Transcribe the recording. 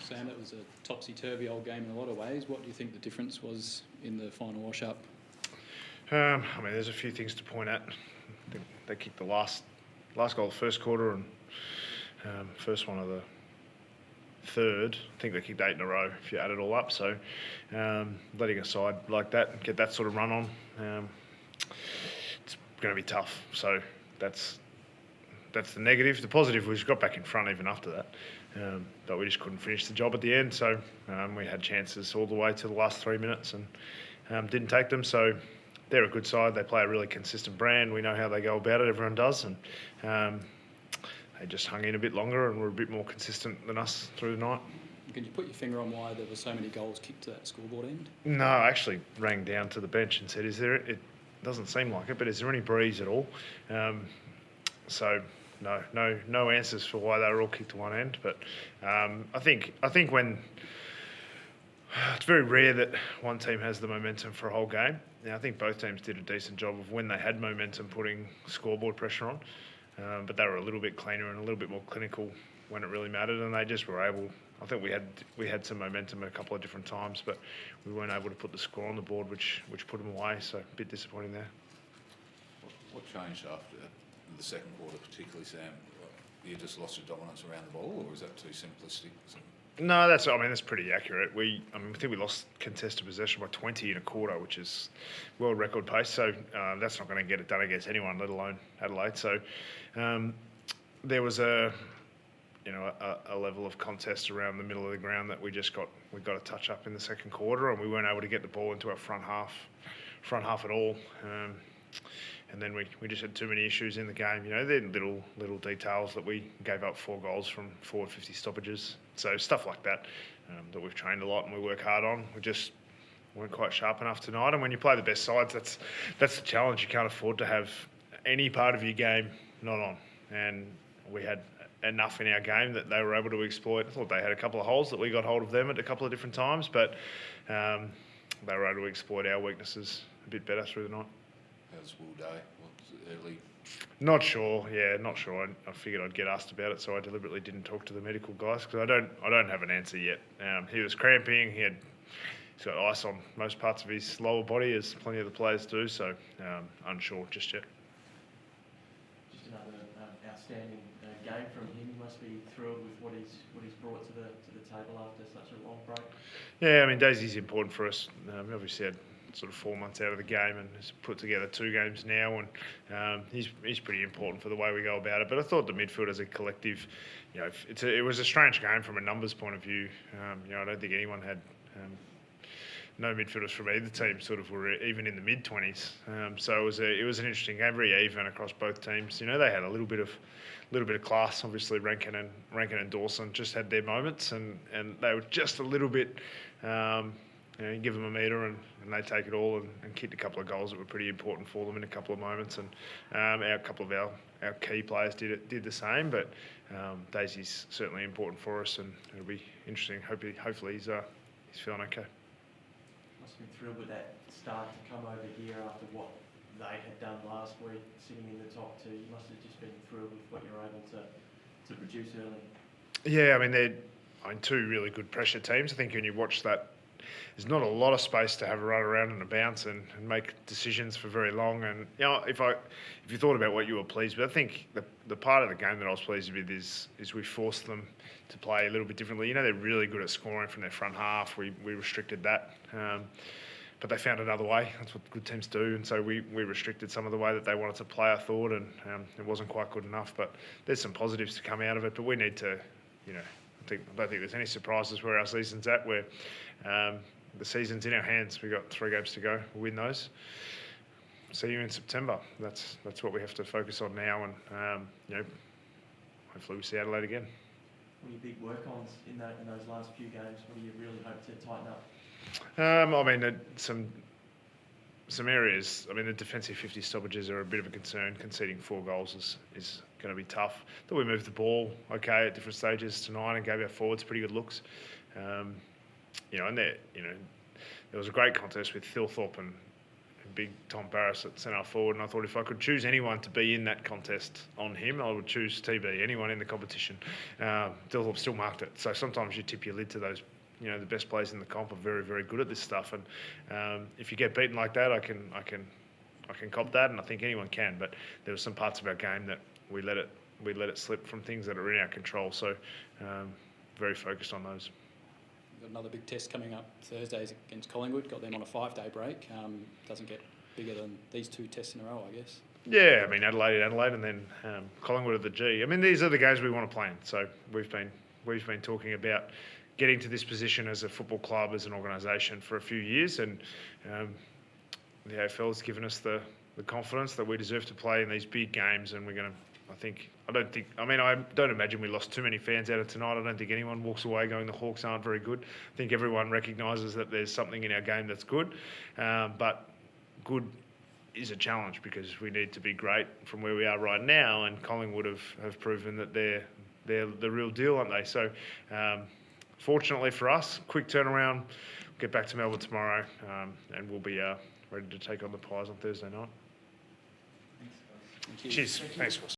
Sam, that was a topsy-turvy old game in a lot of ways. What do you think the difference was in the final wash-up? I mean, there's a few things to point at. I think they kicked the last goal of the first quarter and first one of the third. I think they kicked 8 in a row if you add it all up. So letting a side like that and get that sort of run on, it's going to be tough. So that's the negative. The positive was we got back in front even after that, but we just couldn't finish the job at the end. So we had chances all the way to the last 3 minutes and didn't take them. So they're a good side. They play a really consistent brand. We know how they go about it. Everyone does, and they just hung in a bit longer and were a bit more consistent than us through the night. Can you put your finger on why there were so many goals kicked to that scoreboard end? No, I actually rang down to the bench and said, it doesn't seem like it, but is there any breeze at all? So no answers for why they were all kicked to one end. But I think when it's very rare that one team has the momentum for a whole game. Now, I think both teams did a decent job of when they had momentum putting scoreboard pressure on, but they were a little bit cleaner and a little bit more clinical when it really mattered, and they just were able. I think we had some momentum at a couple of different times, but we weren't able to put the score on the board, which put them away. So a bit disappointing there. What changed after the second quarter, particularly, Sam? You just lost your dominance around the ball, or is that too simplistic? No, that's pretty accurate. I think we lost contested possession by 20 in a quarter, which is world record pace. So that's not going to get it done against anyone, let alone Adelaide. So there was a level of contest around the middle of the ground that we got a touch up in the second quarter, and we weren't able to get the ball into our front half at all. And then we just had too many issues in the game. You know, they're little details that we gave up 4 goals from forward 50 stoppages. So stuff like that that we've trained a lot and we work hard on. We just weren't quite sharp enough tonight. And when you play the best sides, that's the challenge. You can't afford to have any part of your game not on. And we had enough in our game that they were able to exploit. I thought they had a couple of holes that we got hold of them at a couple of different times, but they were able to exploit our weaknesses a bit better through the night. How's Will Day? Early? Not sure. I figured I'd get asked about it, so I deliberately didn't talk to the medical guys because I don't have an answer yet. He was cramping. He's got ice on most parts of his lower body, as plenty of the players do. So unsure just yet. Just another outstanding game from him. You must be thrilled with what he's brought to the table after such a long break. Yeah, I mean Daisy's important for us. We obviously had sort of 4 months out of the game and has put together 2 games now, and he's pretty important for the way we go about it. But I thought the midfield as a collective, you know, it was a strange game from a numbers point of view. I don't think anyone had no midfielders from either team sort of were even in the mid-20s. So it was an interesting game, very even across both teams. You know, they had a little bit of class. Obviously, Rankin and Dawson just had their moments, and they were just a little bit. You give them a metre and they take it all and kicked a couple of goals that were pretty important for them in a couple of moments. And a couple of our key players did the same. But Daisy's certainly important for us, and it'll be interesting. Hopefully he's feeling okay. Must have been thrilled with that start to come over here after what they had done last week, sitting in the top 2. You must have just been thrilled with what you're able to produce early. Yeah, I mean they're 2 really good pressure teams. I think when you watch that, there's not a lot of space to have a run around and a bounce and make decisions for very long. And you know, if you thought about what you were pleased with, I think the part of the game that I was pleased with is we forced them to play a little bit differently. You know, they're really good at scoring from their front half. We restricted that, but they found another way. That's what good teams do. And so we restricted some of the way that they wanted to play, I thought, and it wasn't quite good enough. But there's some positives to come out of it. But we need to, you know, I don't think there's any surprises where our season's at. Where the season's in our hands. We've got 3 games to go. We'll win those. See you in September. That's what we have to focus on now, and you know, hopefully we see Adelaide again. What are your big work-ons in those last few games? What do you really hope to tighten up? I mean, some areas. I mean, the defensive 50 stoppages are a bit of a concern. Conceding 4 goals is going to be tough. That we moved the ball okay at different stages tonight and gave our forwards pretty good looks. You know, and there was a great contest with Thilthorpe and big Tom Barras at centre forward, and I thought if I could choose anyone to be in that contest on him, I would choose TB. Anyone in the competition, still marked it. So sometimes you tip your lid to those. The best players in the comp are very, very good at this stuff, and if you get beaten like that, I can cop that, and I think anyone can. But there were some parts of our game that we let it slip from things that are in our control. So very focused on those. Got another big test coming up Thursdays against Collingwood. Got them on a 5-day break. Doesn't get bigger than these 2 tests in a row, I guess. Yeah, I mean Adelaide, and then Collingwood at the G. I mean these are the games we want to play in. So we've been talking about getting to this position as a football club, as an organisation for a few years, and the AFL has given us the confidence that we deserve to play in these big games, and we're going to. I don't imagine we lost too many fans out of tonight. I don't think anyone walks away going the Hawks aren't very good. I think everyone recognises that there's something in our game that's good, but good is a challenge because we need to be great from where we are right now, and Collingwood have proven that they're the real deal, aren't they? So fortunately for us, quick turnaround, get back to Melbourne tomorrow, and we'll be ready to take on the Pies on Thursday night. Thank you. Cheers. Thanks, Ross.